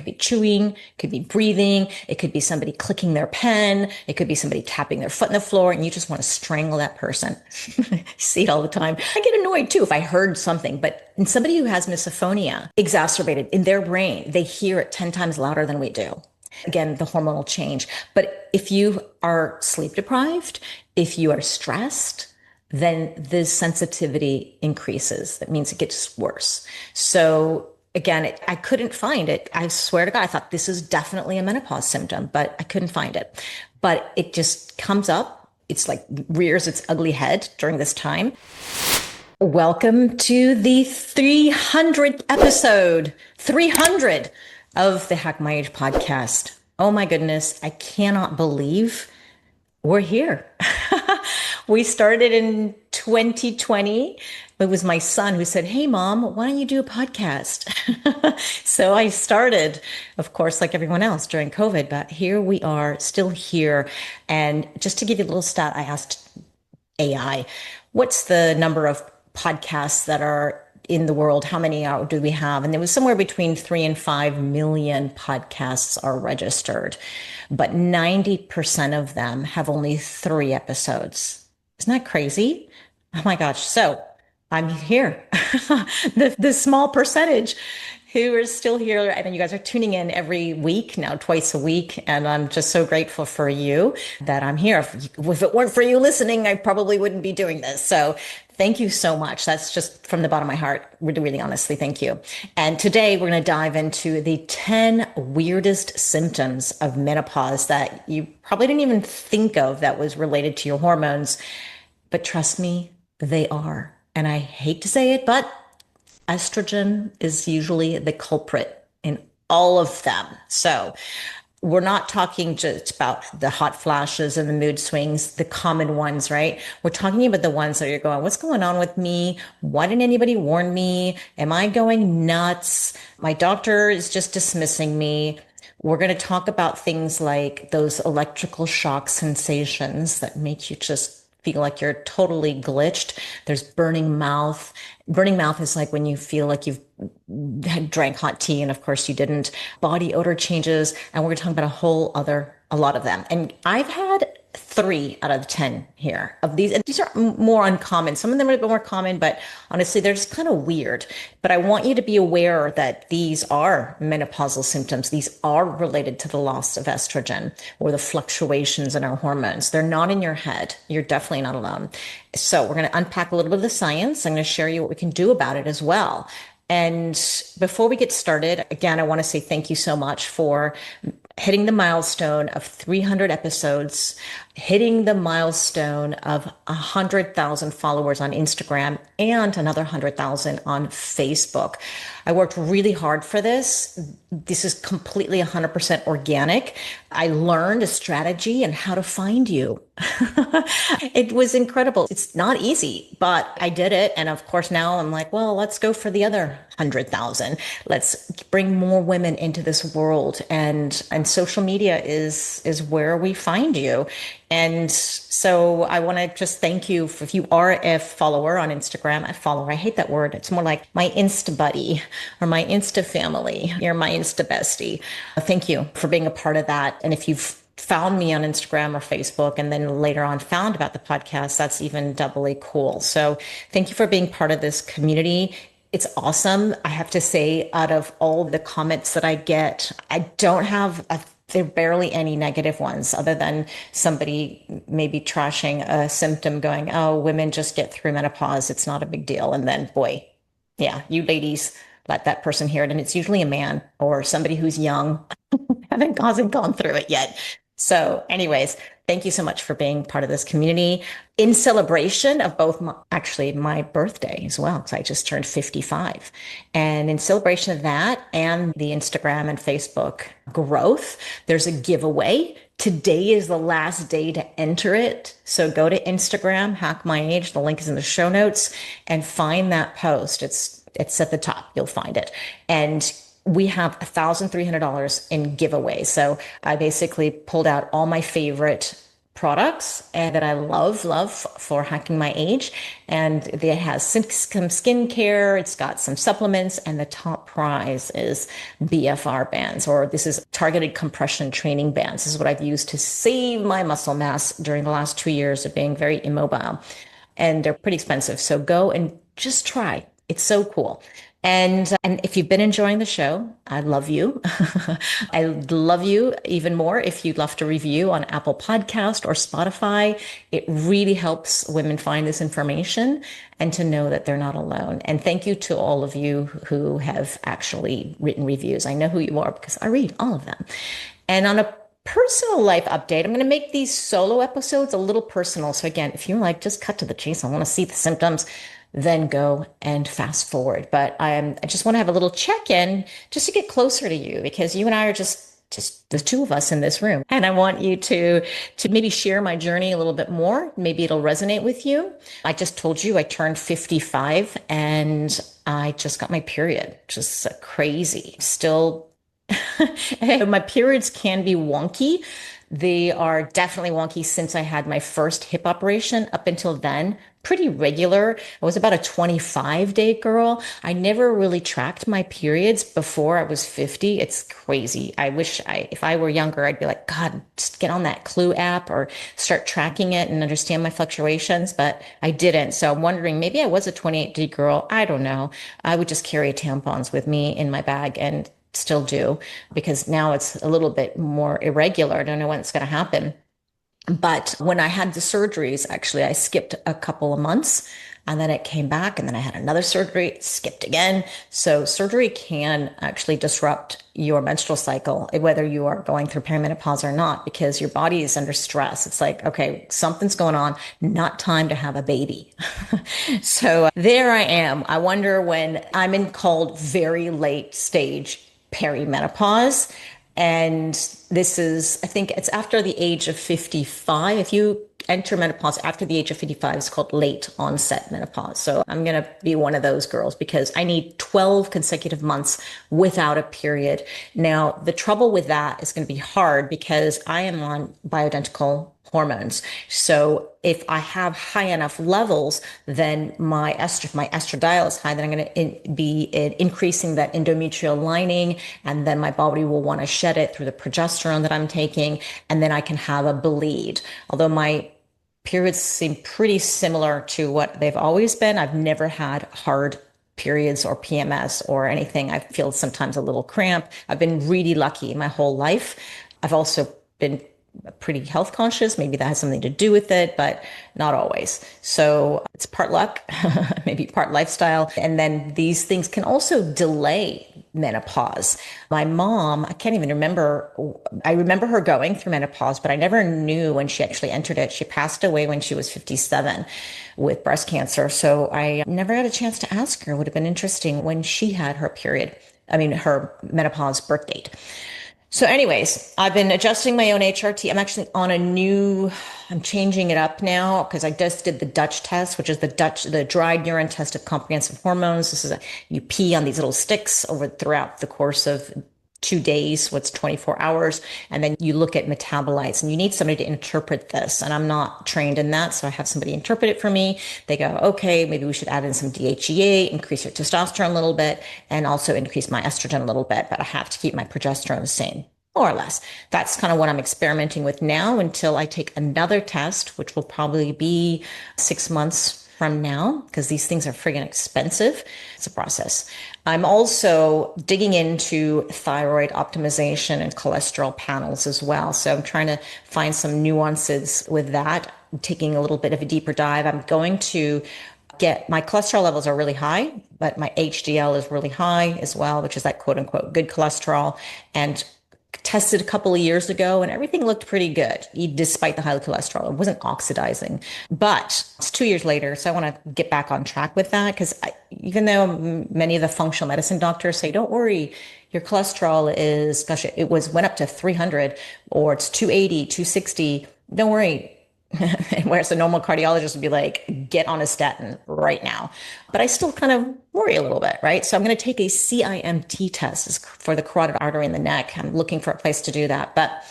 could be chewing, it could be breathing, it could be somebody clicking their pen, it could be somebody tapping their foot in the floor, and you just want to strangle that person. You see it all the time. I get annoyed too if I heard something, but in somebody who has misophonia exacerbated in their brain, they hear it 10 times louder than we do. Again, the hormonal change. But if you are sleep deprived, if you are stressed, then the sensitivity increases. That means it gets worse. So again, I couldn't find it. I swear to God, I thought this is definitely a menopause symptom, but I couldn't find it. But it just comes up. It's like rears its ugly head during this time. Welcome to the 300th episode, 300 of the Hack My Age podcast. Oh my goodness, I cannot believe we're here. We started in 2020. It was my son who said, "Hey, Mom, why don't you do a podcast?" So I started, of course, like everyone else during COVID, but here we are still here. And just to give you a little stat, I asked AI, what's the number of podcasts that are in the world? How many do we have? And there was somewhere between 3 and 5 million podcasts are registered, but 90% of them have only 3 episodes. Isn't that crazy? Oh my gosh. So I'm here, the small percentage who are still here. I mean, you guys are tuning in every week now, twice a week. And I'm just so grateful for you that I'm here. If it weren't for you listening, I probably wouldn't be doing this. So thank you so much. That's just from the bottom of my heart. Really honestly, thank you. And today we're going to dive into the 10 weirdest symptoms of menopause that you probably didn't even think of that was related to your hormones. But trust me, they are. And I hate to say it, but estrogen is usually the culprit in all of them. So we're not talking just about the hot flashes and the mood swings, the common ones, right? We're talking about the ones that you're going, what's going on with me? Why didn't anybody warn me? Am I going nuts? My doctor is just dismissing me. We're going to talk about things like those electrical shock sensations that make you just feel like you're totally glitched. There's burning mouth. Burning mouth is like when you feel like you've had drank hot tea and of course you didn't. Body odor changes. And we're going to talk about a lot of them. And I've had 3 out of the 10 here of these. And these are more uncommon. Some of them are a bit more common, but honestly, they're just kind of weird. But I want you to be aware that these are menopausal symptoms. These are related to the loss of estrogen or the fluctuations in our hormones. They're not in your head. You're definitely not alone. So we're going to unpack a little bit of the science. I'm going to share you what we can do about it as well. And before we get started, again, I want to say thank you so much for hitting the milestone of 300 episodes, hitting the milestone of 100,000 followers on Instagram and another 100,000 on Facebook. I worked really hard for this. This is completely 100% organic. I learned a strategy and how to find you. It was incredible. It's not easy, but I did it. And of course, now I'm like, well, let's go for the other 100,000. Let's bring more women into this world. And social media is where we find you. And so I want to just thank you if you are a follower on Instagram, a follower. I hate that word. It's more like my Insta buddy or my Insta family. You're my Insta bestie. Thank you for being a part of that. And if you've found me on Instagram or Facebook and then later on found about the podcast, that's even doubly cool. So thank you for being part of this community. It's awesome. I have to say, out of all the comments that I get, I don't have there are barely any negative ones other than somebody maybe trashing a symptom going, oh, women just get through menopause. It's not a big deal. And then, boy, yeah, you ladies let that person hear it. And it's usually a man or somebody who's young, hasn't gone through it yet. So anyways, thank you so much for being part of this community in celebration of both my birthday as well, because I just turned 55. And in celebration of that and the Instagram and Facebook growth, there's a giveaway. Today is the last day to enter it. So go to Instagram, Hack My Age. The link is in the show notes and find that post. It's at the top. You'll find it. And we have $1,300 in giveaways. So I basically pulled out all my favorite products and that I love for hacking my age. And it has some skincare, it's got some supplements, and the top prize is BFR bands, or this is targeted compression training bands. This is what I've used to save my muscle mass during the last 2 years of being very immobile. And they're pretty expensive. So go and just try. It's so cool. And if you've been enjoying the show, I love you. I love you even more if you'd love to review on Apple Podcast or Spotify. It really helps women find this information and to know that they're not alone. And thank you to all of you who have actually written reviews. I know who you are because I read all of them. And on a personal life update, I'm going to make these solo episodes a little personal. So again, if you're like, just cut to the chase, I want to see the symptoms, then go and fast forward. But I just want to have a little check-in just to get closer to you, because you and I are just the two of us in this room. And I want you to maybe share my journey a little bit more. Maybe it'll resonate with you. I just told you I turned 55 and I just got my period. Just crazy. Still, my periods can be wonky. They are definitely wonky since I had my first hip operation. Up until then, pretty regular. I was about a 25-day girl. I never really tracked my periods before I was 50. It's crazy. I wish if I were younger, I'd be like, God, just get on that Clue app or start tracking it and understand my fluctuations. But I didn't. So I'm wondering, maybe I was a 28-day girl. I don't know. I would just carry tampons with me in my bag and still do, because now it's a little bit more irregular. I don't know when it's going to happen. But when I had the surgeries, actually, I skipped a couple of months and then it came back and then I had another surgery, skipped again. So surgery can actually disrupt your menstrual cycle, whether you are going through perimenopause or not, because your body is under stress. It's like, okay, something's going on, not time to have a baby. So there I am. I wonder when I'm in called very late stage perimenopause. And this is, I think it's after the age of 55. If you enter menopause after the age of 55, it's called late onset menopause. So I'm going to be one of those girls because I need 12 consecutive months without a period. Now, the trouble with that is going to be hard because I am on bioidentical hormones. So if I have high enough levels, then my estradiol is high, then I'm going to be increasing that endometrial lining, and then my body will want to shed it through the progesterone that I'm taking, and then I can have a bleed. Although my periods seem pretty similar to what they've always been, I've never had hard periods or PMS or anything. I feel sometimes a little cramp. I've been really lucky my whole life. I've also been pretty health conscious. Maybe that has something to do with it, but not always. So it's part luck, maybe part lifestyle. And then these things can also delay menopause. My mom, I can't even remember. I remember her going through menopause, but I never knew when she actually entered it. She passed away when she was 57 with breast cancer. So I never had a chance to ask her. It would have been interesting when she had her period. Her menopause birth date. So anyways, I've been adjusting my own HRT. I'm actually on I'm changing it up now because I just did the Dutch test, which is the dried urine test of comprehensive hormones. This is you pee on these little sticks throughout the course of 2 days, what's 24 hours. And then you look at metabolites and you need somebody to interpret this. And I'm not trained in that. So I have somebody interpret it for me. They go, okay, maybe we should add in some DHEA, increase your testosterone a little bit, and also increase my estrogen a little bit. But I have to keep my progesterone the same, more or less. That's kind of what I'm experimenting with now until I take another test, which will probably be 6 months from now, because these things are friggin' expensive. It's a process. I'm also digging into thyroid optimization and cholesterol panels as well. So I'm trying to find some nuances with that. I'm taking a little bit of a deeper dive. I'm going to get my cholesterol levels are really high, but my HDL is really high as well, which is that quote unquote good cholesterol. And tested a couple of years ago and everything looked pretty good despite the high cholesterol. It wasn't oxidizing, but it's 2 years later. So I want to get back on track with that because even though many of the functional medicine doctors say, don't worry, your cholesterol is, gosh, went up to 300 or it's 280, 260. Don't worry. Whereas a normal cardiologist would be like, get on a statin right now. But I still kind of worry a little bit, right? So I'm going to take a CIMT test for the carotid artery in the neck. I'm looking for a place to do that. But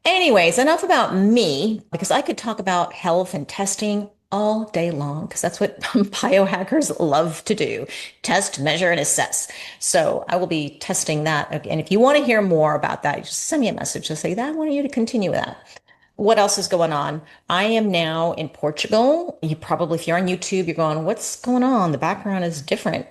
Anyways, enough about me because I could talk about health and testing all day long because that's what biohackers love to do: test, measure, and assess. So I will be testing that. And if you want to hear more about that, just send me a message to say that I want you to continue with that. What else is going on? I am now in Portugal. You probably, if you're on YouTube, you're going, what's going on? The background is different.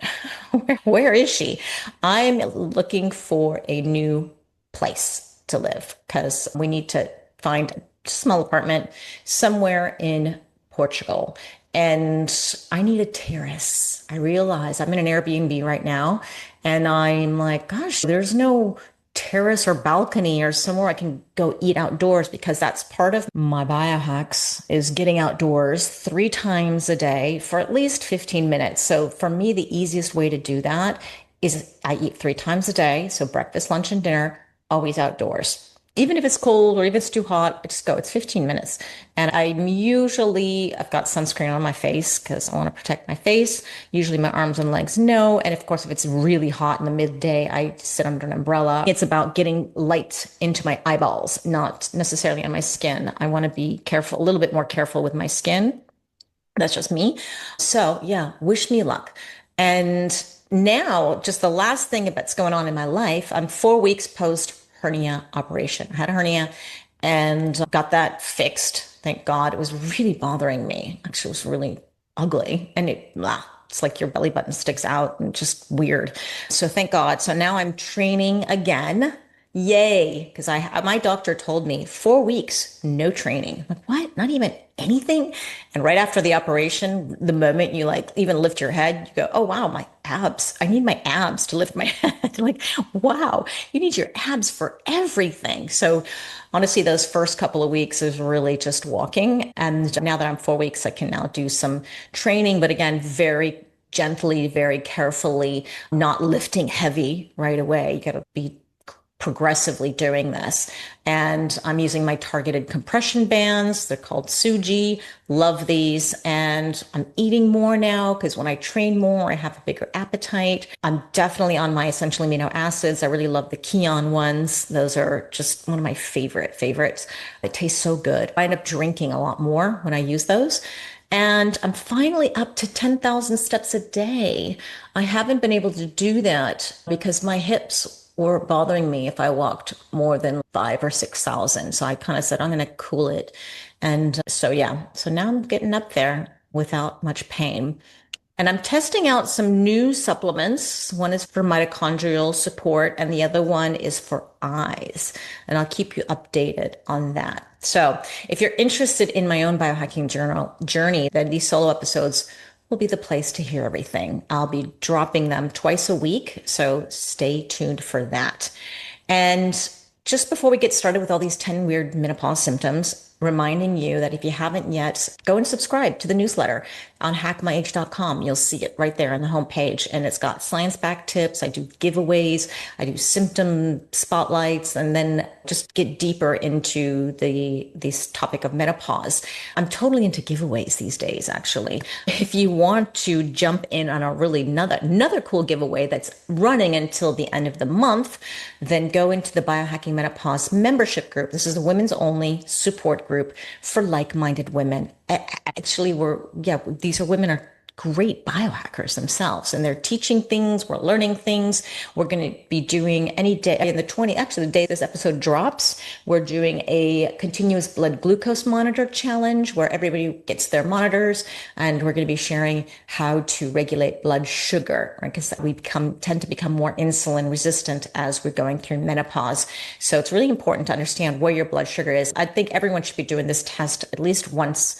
Where is she? I'm looking for a new place to live because we need to find a small apartment somewhere in Portugal. And I need a terrace. I realize I'm in an Airbnb right now, and I'm like, gosh, there's no terrace or balcony or somewhere I can go eat outdoors, because that's part of my biohacks is getting outdoors 3 times a day for at least 15 minutes. So for me, the easiest way to do that is I eat 3 times a day. So breakfast, lunch, and dinner, always outdoors. Even if it's cold or if it's too hot, I just go. It's 15 minutes. And I've got sunscreen on my face because I want to protect my face. Usually my arms and legs, no. And of course, if it's really hot in the midday, I sit under an umbrella. It's about getting light into my eyeballs, not necessarily on my skin. I want to be careful, a little bit more careful with my skin. That's just me. So yeah, wish me luck. And now, just the last thing that's going on in my life, I'm 4 weeks post hernia operation. I had a hernia and got that fixed. Thank God. It was really bothering me. Actually, it was really ugly. And it's like your belly button sticks out and just weird. So thank God. So now I'm training again. Yay. Because my doctor told me 4 weeks, no training. I'm like, what? Not even anything? And right after the operation, the moment you like even lift your head, you go, oh, wow, my abs. I need my abs to lift my head. Like, wow, you need your abs for everything. So honestly, those first couple of weeks is really just walking. And now that I'm 4 weeks, I can now do some training, but again, very gently, very carefully, not lifting heavy right away. You got to be progressively doing this. And I'm using my targeted compression bands. They're called Suji. Love these. And I'm eating more now because when I train more, I have a bigger appetite. I'm definitely on my essential amino acids. I really love the Kion ones. Those are just one of my favorites. They taste so good. I end up drinking a lot more when I use those. And I'm finally up to 10,000 steps a day. I haven't been able to do that because my hips were bothering me if I walked more than 5 or 6,000. So I kind of said, I'm going to cool it. And so, yeah, so now I'm getting up there without much pain. And I'm testing out some new supplements. One is for mitochondrial support, and the other one is for eyes. And I'll keep you updated on that. So if you're interested in my own biohacking journey, then these solo episodes will be the place to hear everything. I'll be dropping them twice a week, so stay tuned for that. And just before we get started with all these 10 weird menopause symptoms, reminding you that if you haven't yet, go and subscribe to the newsletter on hackmyage.com. You'll see it right there on the homepage, and it's got science-backed tips. I do giveaways, I do symptom spotlights, and then just get deeper into this topic of menopause. I'm totally into giveaways these days, actually. If you want to jump in on a really another cool giveaway that's running until the end of the month, then go into the Biohacking Menopause membership group. This is the women's only support group for like-minded women. Actually, these women are great biohackers themselves, and they're teaching things, we're learning things. We're going to be doing any day in the day this episode drops, we're doing a continuous blood glucose monitor challenge where everybody gets their monitors, and we're going to be sharing how to regulate blood sugar, right? Because we tend to become more insulin resistant as we're going through menopause. So it's really important to understand where your blood sugar is. I think everyone should be doing this test at least once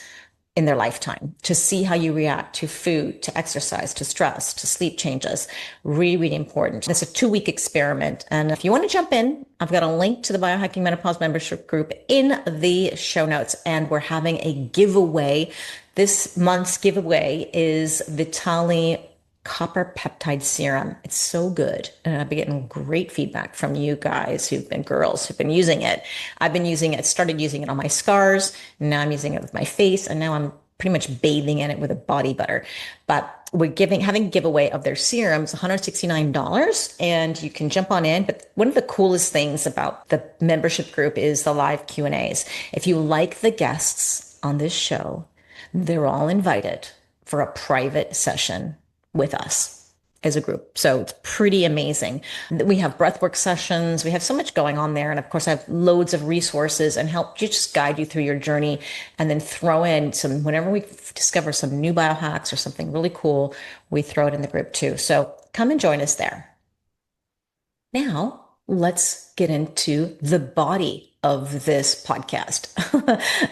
in their lifetime to see how you react to food, to exercise, to stress, to sleep changes. Really, really important. It's a 2-week experiment. And if you want to jump in, I've got a link to the Biohacking Menopause membership group in the show notes. And we're having a giveaway. This month's giveaway is Vitali Copper Peptide Serum. It's so good. And I've been getting great feedback from you guys girls who've been using it. I've been using it, started using it on my scars. Now I'm using it with my face. And now I'm pretty much bathing in it with a body butter. But we're having a giveaway of their serums, $169, and you can jump on in. But one of the coolest things about the membership group is the live Q&As. If you like the guests on this show, they're all invited for a private session with us as a group. So it's pretty amazing. We have breathwork sessions. We have so much going on there. And of course, I have loads of resources and help you just guide you through your journey, and then throw in some, whenever we discover some new biohacks or something really cool, we throw it in the group too. So come and join us there. Now, let's get into the body of this podcast,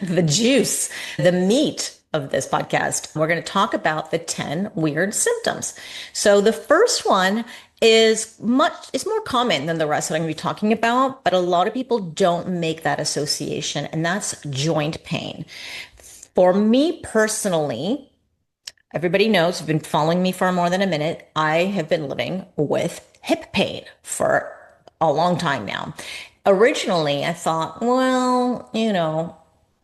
the juice, the meat of this podcast. We're going to talk about the 10 weird symptoms. So the first one is more common than the rest that I'm going to be talking about, but a lot of people don't make that association, and that's joint pain. For me personally, everybody knows, you've been following me for more than a minute, I have been living with hip pain for a long time now. Originally, I thought, well,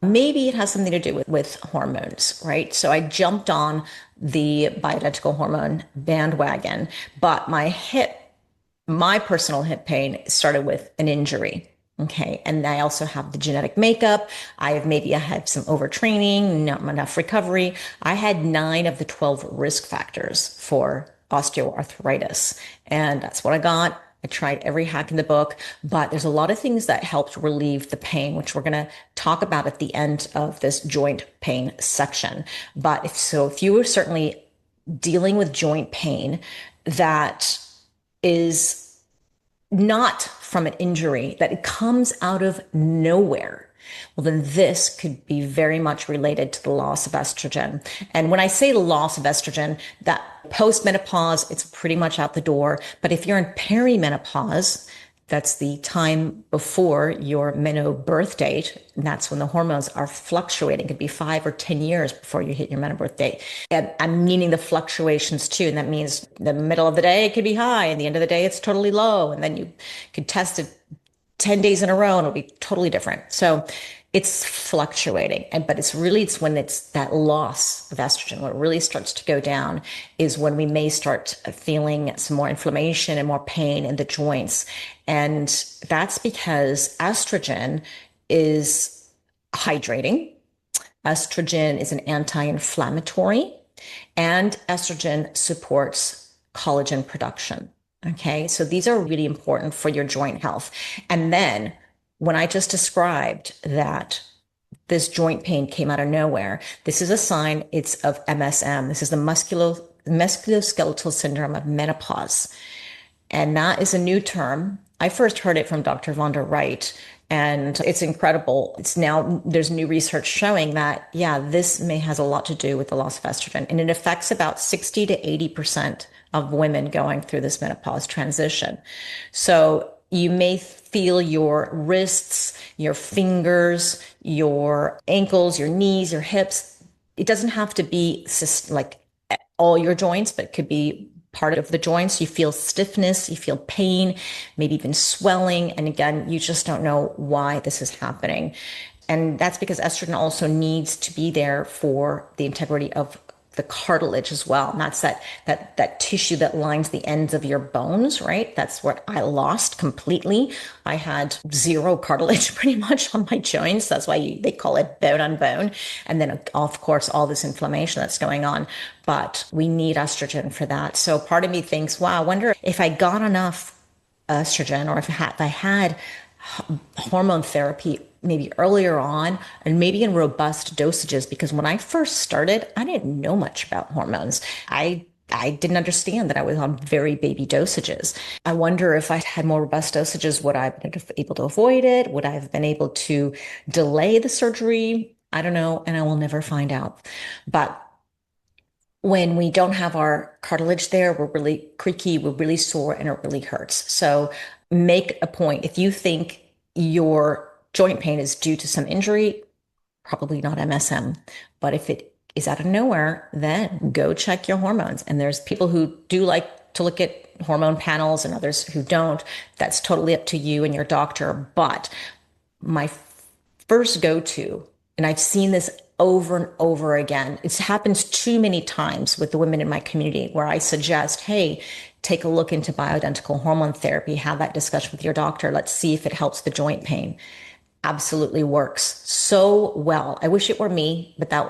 maybe it has something to do with hormones, right? So I jumped on the bioidentical hormone bandwagon, but my personal hip pain started with an injury. Okay. And I also have the genetic makeup. I had some overtraining, not enough recovery. I had 9 of the 12 risk factors for osteoarthritis. And that's what I got. I tried every hack in the book, but there's a lot of things that helped relieve the pain, which we're going to talk about at the end of this joint pain section. But if you are certainly dealing with joint pain that is not from an injury, that it comes out of nowhere, well, then this could be very much related to the loss of estrogen. And when I say the loss of estrogen, that post-menopause, it's pretty much out the door. But if you're in perimenopause, that's the time before your menobirth date, and that's when the hormones are fluctuating. It could be 5 or 10 years before you hit your menobirth date. And I'm meaning the fluctuations too. And that means the middle of the day, it could be high, and the end of the day, it's totally low. And then you could test it 10 days in a row and it'll be totally different. So it's fluctuating. But it's when it's that loss of estrogen, when it really starts to go down, is when we may start feeling some more inflammation and more pain in the joints. And that's because estrogen is hydrating. Estrogen is an anti-inflammatory, and estrogen supports collagen production. Okay, so these are really important for your joint health. And then when I just described that this joint pain came out of nowhere, this is a sign it's of MSM. This is the musculoskeletal syndrome of menopause. And that is a new term. I first heard it from Dr. Vonda Wright, and it's incredible. There's new research showing that, this has a lot to do with the loss of estrogen, and it affects about 60 to 80% of women going through this menopause transition. So you may feel your wrists, your fingers, your ankles, your knees, your hips. It doesn't have to be like all your joints, but it could be part of the joints. You feel stiffness, you feel pain, maybe even swelling. And again, you just don't know why this is happening. And that's because estrogen also needs to be there for the integrity of the cartilage as well. And that's that tissue that lines the ends of your bones, right? That's what I lost completely. I had 0 cartilage pretty much on my joints. That's why they call it bone on bone. And then of course, all this inflammation that's going on, but we need estrogen for that. So part of me thinks, wow, I wonder if I got enough estrogen, or if I had hormone therapy maybe earlier on, and maybe in robust dosages, because when I first started, I didn't know much about hormones. I didn't understand that I was on very baby dosages. I wonder if I had more robust dosages, would I have been able to avoid it? Would I have been able to delay the surgery? I don't know, and I will never find out. But when we don't have our cartilage there, we're really creaky, we're really sore, and it really hurts. So make a point. If you think your joint pain is due to some injury, probably not MSM. But if it is out of nowhere, then go check your hormones. And there's people who do like to look at hormone panels and others who don't. That's totally up to you and your doctor. But my first go-to And I've seen this over and over again. It happens too many times with the women in my community where I suggest, hey, take a look into bioidentical hormone therapy, have that discussion with your doctor. Let's see if it helps the joint pain. Absolutely works so well. I wish it were me, but that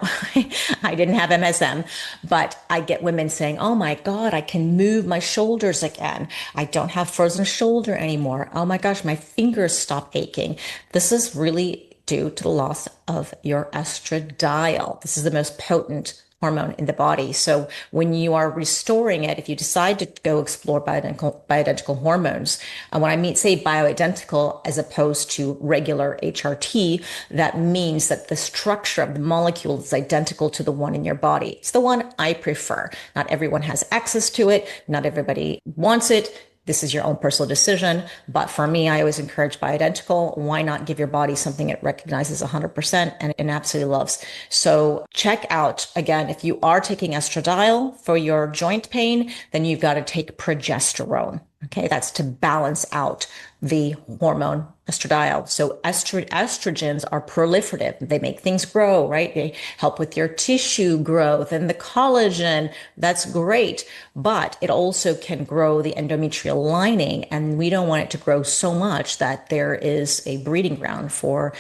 I didn't have MSM. But I get women saying, "Oh my God, I can move my shoulders again. I don't have frozen shoulder anymore. Oh my gosh, my fingers stop aching." This is really due to the loss of your estradiol. This is the most potent hormone in the body. So when you are restoring it, if you decide to go explore bioidentical hormones, and when I mean say bioidentical as opposed to regular HRT, that means that the structure of the molecule is identical to the one in your body. It's the one I prefer. Not everyone has access to it. Not everybody wants it. This is your own personal decision. But for me, I always encourage bioidentical. Why not give your body something it recognizes 100% and absolutely loves? So check out, again, if you are taking estradiol for your joint pain, then you've got to take progesterone. Okay, that's to balance out the hormone estradiol. So estrogens are proliferative. They make things grow, right? They help with your tissue growth and the collagen. That's great. But it also can grow the endometrial lining. And we don't want it to grow so much that there is a breeding ground for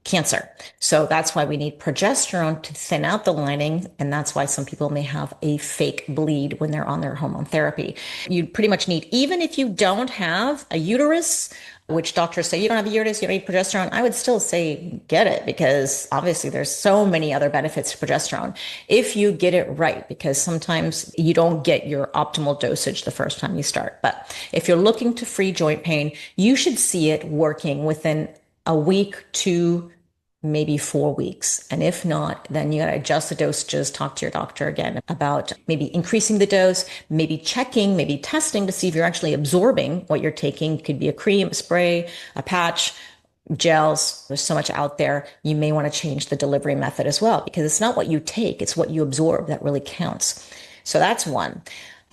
cancer. So that's why we need progesterone to thin out the lining. And that's why some people may have a fake bleed when they're on their hormone therapy. You pretty much need, even if you don't have a uterus, which doctors say you don't have a uterus, you don't need progesterone, I would still say get it, because obviously there's so many other benefits to progesterone if you get it right, because sometimes you don't get your optimal dosage the first time you start. But if you're looking to free joint pain, you should see it working within a week to maybe 4 weeks. And if not, then you got to adjust the dosages, talk to your doctor again about maybe increasing the dose, maybe checking, maybe testing to see if you're actually absorbing what you're taking. It could be a cream, a spray, a patch, gels. There's so much out there. You may want to change the delivery method as well, because it's not what you take, it's what you absorb that really counts. So that's one.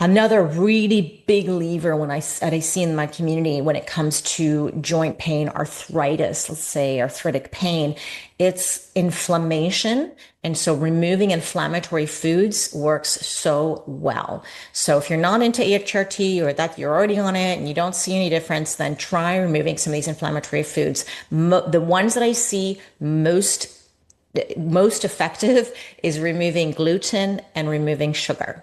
Another really big lever that I see in my community when it comes to joint pain, arthritis, let's say arthritic pain, it's inflammation. And so removing inflammatory foods works so well. So if you're not into HRT or that you're already on it and you don't see any difference, then try removing some of these inflammatory foods. The ones that I see most effective is removing gluten and removing sugar,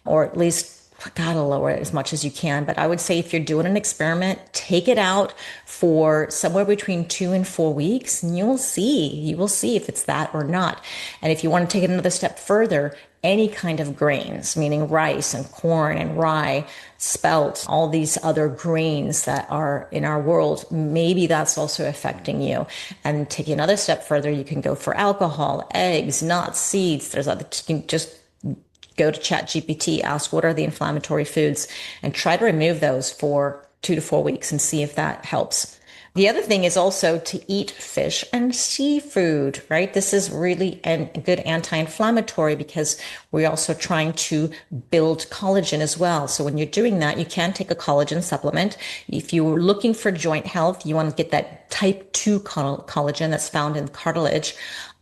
or at least gotta lower it as much as you can. But I would say if you're doing an experiment, take it out for somewhere between 2 and 4 weeks, and you will see if it's that or not. And if you want to take it another step further, any kind of grains, meaning rice and corn and rye, spelt, all these other grains that are in our world, maybe that's also affecting you. And taking another step further, you can go for alcohol, eggs, nuts, seeds. There's other, you can just go to ChatGPT, ask what are the inflammatory foods, and try to remove those for 2 to 4 weeks and see if that helps. The other thing is also to eat fish and seafood, right? This is really a good anti-inflammatory because we're also trying to build collagen as well. So when you're doing that, you can take a collagen supplement. If you're looking for joint health, you want to get that type 2 collagen that's found in cartilage.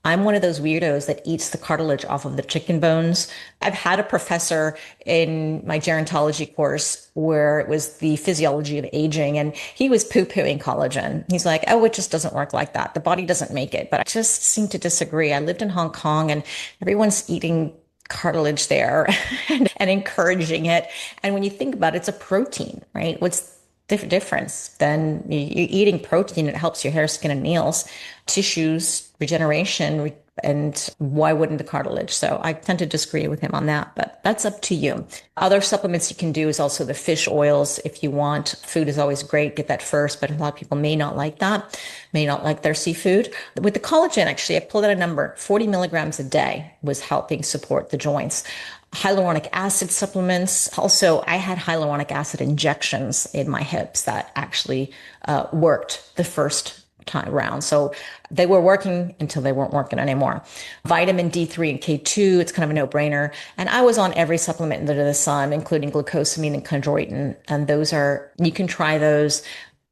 I'm one of those weirdos that eats the cartilage off of the chicken bones. I've had a professor in my gerontology course where it was the physiology of aging, and he was poo-pooing collagen. He's like, oh, it just doesn't work like that. The body doesn't make it. But I just seem to disagree. I lived in Hong Kong and everyone's eating cartilage there and encouraging it. And when you think about it, it's a protein, right? What's the difference? Then you're eating protein, it helps your hair, skin, and nails, tissues, regeneration, and why wouldn't the cartilage? So I tend to disagree with him on that, but that's up to you. Other supplements you can do is also the fish oils. If you want, food is always great, get that first, but a lot of people may not like that, may not like their seafood. With the collagen, actually, I pulled out a number, 40 milligrams a day was helping support the joints. Hyaluronic acid supplements. Also, I had hyaluronic acid injections in my hips that actually worked the first time around. So they were working until they weren't working anymore. Vitamin D3 and K2, it's kind of a no-brainer. And I was on every supplement under the sun, including glucosamine and chondroitin. And those are, you can try those.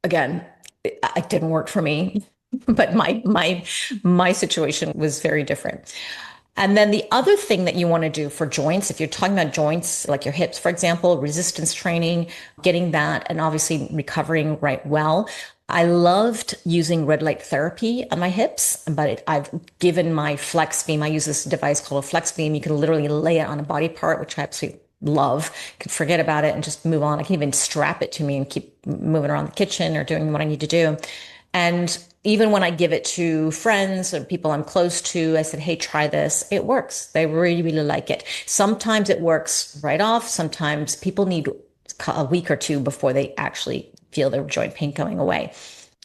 Again, it didn't work for me. but my situation was very different. And then the other thing that you want to do for joints, if you're talking about joints, like your hips, for example, resistance training, getting that, and obviously recovering right well. I loved using red light therapy on my hips, but I've given my flex beam. I use this device called a flex beam. You can literally lay it on a body part, which I absolutely love. You can forget about it and just move on. I can even strap it to me and keep moving around the kitchen or doing what I need to do. And even when I give it to friends or people I'm close to, I said, hey, try this. It works. They really, really like it. Sometimes it works right off. Sometimes people need a week or two before they actually feel their joint pain going away.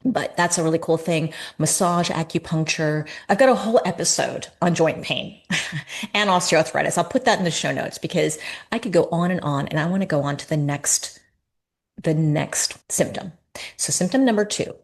But that's a really cool thing. Massage, acupuncture. I've got a whole episode on joint pain and osteoarthritis. I'll put that in the show notes because I could go on, and I want to go on to the next symptom. So symptom number 2.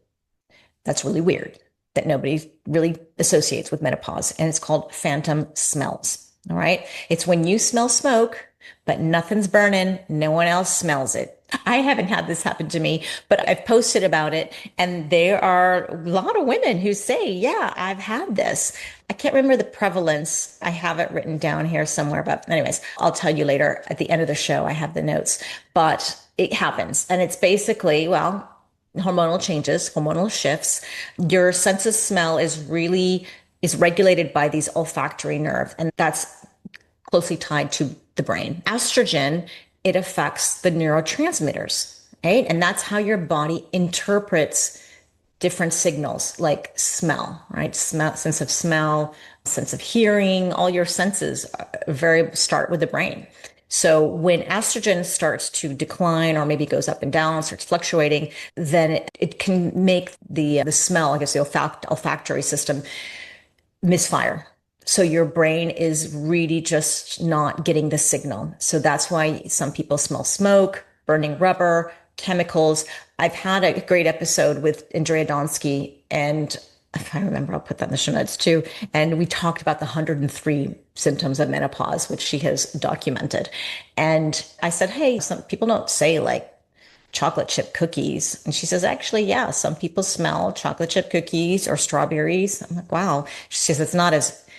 That's really weird that nobody really associates with menopause. And it's called phantom smells. All right. It's when you smell smoke, but nothing's burning. No one else smells it. I haven't had this happen to me, but I've posted about it. And there are a lot of women who say, yeah, I've had this. I can't remember the prevalence. I have it written down here somewhere, but anyways, I'll tell you later at the end of the show. I have the notes, but it happens. And it's basically, well, hormonal changes, hormonal shifts. Your sense of smell is regulated by these olfactory nerve, and that's closely tied to the brain. Estrogen, it affects the neurotransmitters, right? And that's how your body interprets different signals like smell, right? Smell, sense of smell, sense of hearing, all your senses start with the brain. So when estrogen starts to decline or maybe goes up and down, starts fluctuating, then it can make the smell, I guess the olfactory system misfire. So your brain is really just not getting the signal. So that's why some people smell smoke, burning rubber, chemicals. I've had a great episode with Andrea Donsky, and if I remember, I'll put that in the show notes too. And we talked about the 103 symptoms of menopause, which she has documented. And I said, hey, some people don't say like chocolate chip cookies. And she says, actually, yeah, some people smell chocolate chip cookies or strawberries. I'm like, wow. She says,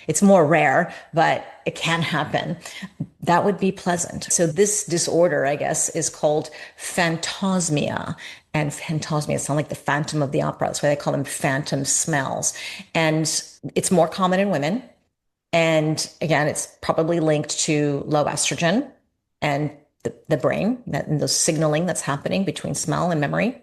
it's more rare, but it can happen. That would be pleasant. So this disorder, I guess, is called phantosmia. And phantosmia sound like the Phantom of the Opera. That's why they call them phantom smells. And it's more common in women. And again, it's probably linked to low estrogen and the brain, and the signaling that's happening between smell and memory.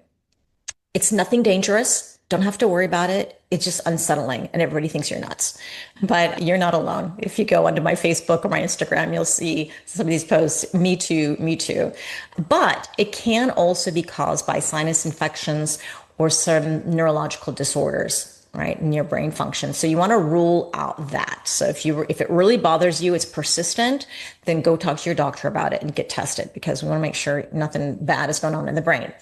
It's nothing dangerous. Don't have to worry about it. It's just unsettling and everybody thinks you're nuts. But you're not alone. If you go onto my Facebook or my Instagram, you'll see some of these posts. Me too, me too. But it can also be caused by sinus infections or some neurological disorders, right, in your brain function. So you want to rule out that. So if it really bothers you, it's persistent, then go talk to your doctor about it and get tested because we want to make sure nothing bad is going on in the brain.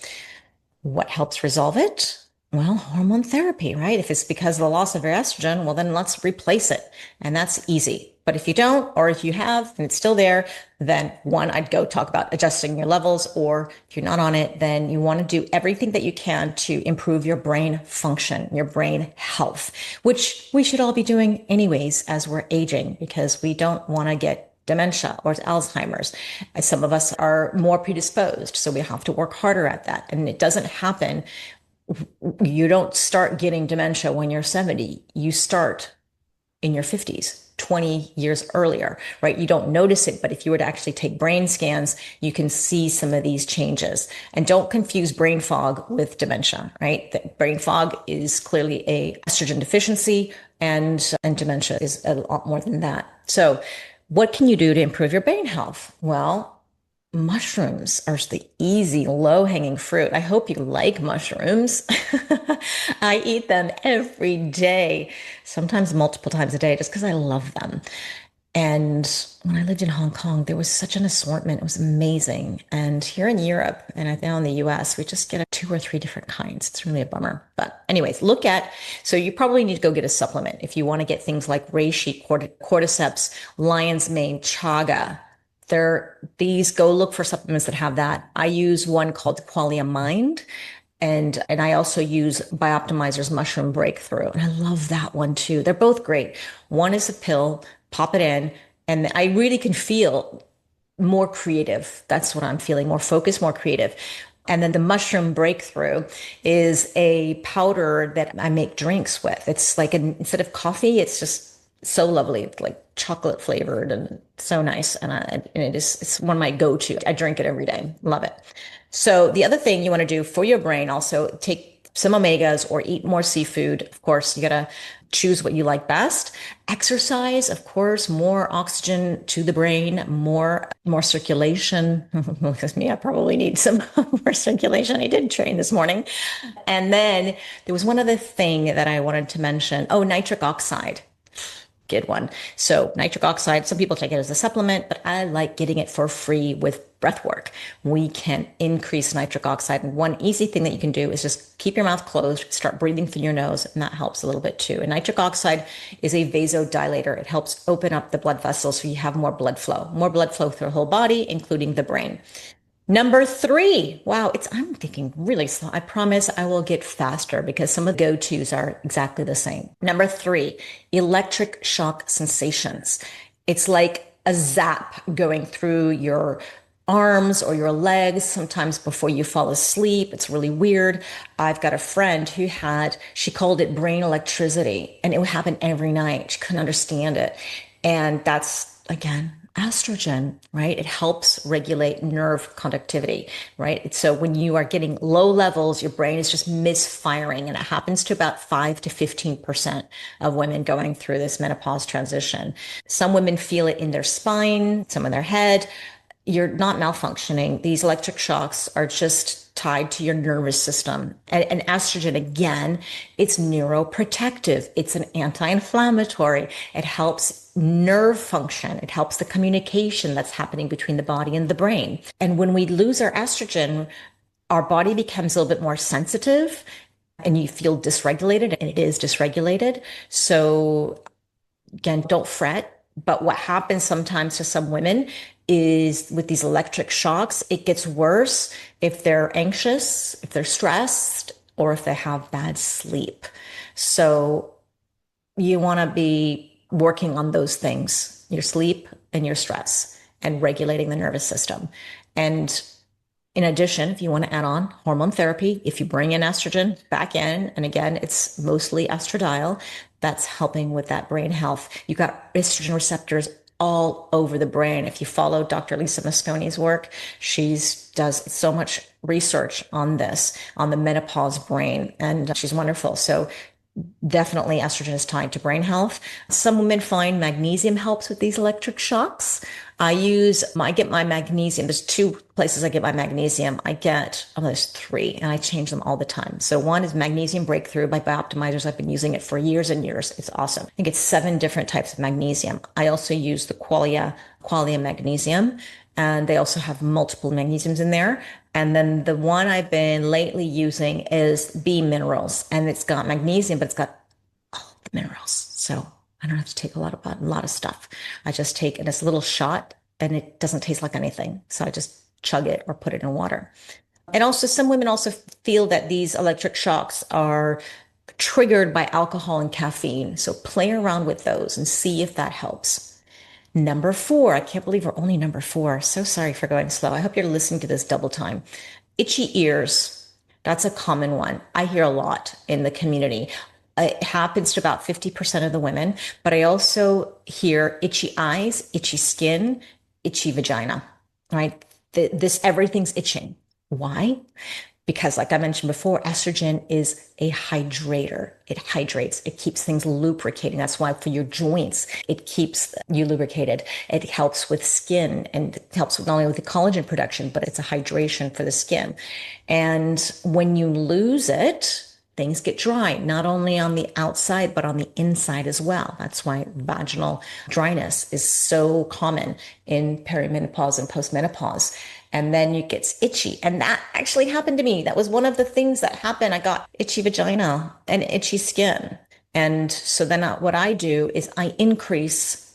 What helps resolve it? Well, hormone therapy, right? If it's because of the loss of your estrogen, well, then let's replace it. And that's easy. But if you don't, or if you have and it's still there, then one, I'd go talk about adjusting your levels. Or if you're not on it, then you want to do everything that you can to improve your brain function, your brain health, which we should all be doing anyways as we're aging because we don't want to get dementia or Alzheimer's. Some of us are more predisposed, so we have to work harder at that. And it doesn't happen. You don't start getting dementia when you're 70. You start in your 50s, 20 years earlier, right? You don't notice it, but if you were to actually take brain scans, you can see some of these changes. And don't confuse brain fog with dementia, right? The brain fog is clearly a estrogen deficiency, and dementia is a lot more than that. So what can you do to improve your brain health? Well, mushrooms are the easy, low-hanging fruit. I hope you like mushrooms. I eat them every day, sometimes multiple times a day, just because I love them. And when I lived in Hong Kong, there was such an assortment. It was amazing. And here in Europe and now in the US, we just get 2 or 3 different kinds. It's really a bummer. But anyways, so you probably need to go get a supplement if you want to get things like reishi, cordyceps, lion's mane, chaga. Go look for supplements that have that. I use one called Qualia Mind, And I also use Bioptimizer's Mushroom Breakthrough. And I love that one too. They're both great. One is a pill, pop it in, and I really can feel more creative. That's what I'm feeling, more focused, more creative. And then the mushroom breakthrough is a powder that I make drinks with. It's like instead of coffee, it's just so lovely. It's like chocolate flavored and so nice. And it's one of my go-to. I drink it every day. Love it. So the other thing you want to do for your brain, also take some omegas or eat more seafood. Of course, you got to choose what you like best. Exercise, of course, more oxygen to the brain, more circulation. Because me, I probably need some more circulation. I did train this morning. And then there was one other thing that I wanted to mention. Oh, nitric oxide. Good one. So nitric oxide, some people take it as a supplement, but I like getting it for free with breath work. We can increase nitric oxide. And one easy thing that you can do is just keep your mouth closed, start breathing through your nose, and that helps a little bit too. And nitric oxide is a vasodilator. It helps open up the blood vessels so you have more blood flow through the whole body, including the brain. Number three. Wow, I'm thinking really slow. I promise I will get faster because some of the go-tos are exactly the same. Number three, electric shock sensations. It's like a zap going through your arms or your legs sometimes before you fall asleep. It's really weird. I've got a friend she called it brain electricity, and it would happen every night. She couldn't understand it. And that's, again, estrogen, right? It helps regulate nerve conductivity, right? So when you are getting low levels, your brain is just misfiring, and it happens to about 5 to 15% of women going through this menopause transition. Some women feel it in their spine, some in their head. You're not malfunctioning. These electric shocks are just tied to your nervous system. And estrogen, again, it's neuroprotective. It's an anti-inflammatory. It helps nerve function. It helps the communication that's happening between the body and the brain. And when we lose our estrogen, our body becomes a little bit more sensitive and you feel dysregulated, and it is dysregulated. So again, don't fret. But what happens sometimes to some women is with these electric shocks, it gets worse if they're anxious, if they're stressed, or if they have bad sleep. So you want to be working on those things, your sleep and your stress, and regulating the nervous system. And in addition, if you want to add on hormone therapy, if you bring in estrogen back in, and again, it's mostly estradiol, that's helping with that brain health. You've got estrogen receptors all over the brain. If you follow Dr. Lisa Mosconi's work, she does so much research on this, on the menopause brain, and she's wonderful. So definitely estrogen is tied to brain health. Some women find magnesium helps with these electric shocks. I get my magnesium. There's two places I get my magnesium. There's three, and I change them all the time. So one is Magnesium Breakthrough by Bioptimizers. I've been using it for years and years. It's awesome. I think it's 7 different types of magnesium. I also use the Qualia Magnesium, and they also have multiple magnesiums in there. And then the one I've been lately using is B Minerals, and it's got magnesium, but it's got all the minerals. So I don't have to take a lot of stuff. I just take it as a little shot, and it doesn't taste like anything. So I just chug it or put it in water. And also, some women also feel that these electric shocks are triggered by alcohol and caffeine. So play around with those and see if that helps. Number 4, I can't believe we're only number 4. So sorry for going slow. I hope you're listening to this double time. Itchy ears. That's a common one. I hear a lot in the community. It happens to about 50% of the women, but I also hear itchy eyes, itchy skin, itchy vagina, right? Everything's itching. Why? Because like I mentioned before, estrogen is a hydrator. It hydrates. It keeps things lubricating. That's why for your joints, it keeps you lubricated. It helps with skin, and it helps not only with the collagen production, but it's a hydration for the skin. And when you lose it, things get dry, not only on the outside, but on the inside as well. That's why vaginal dryness is so common in perimenopause and postmenopause. And then it gets itchy. And that actually happened to me. That was one of the things that happened. I got itchy vagina and itchy skin. And so then what I do is I increase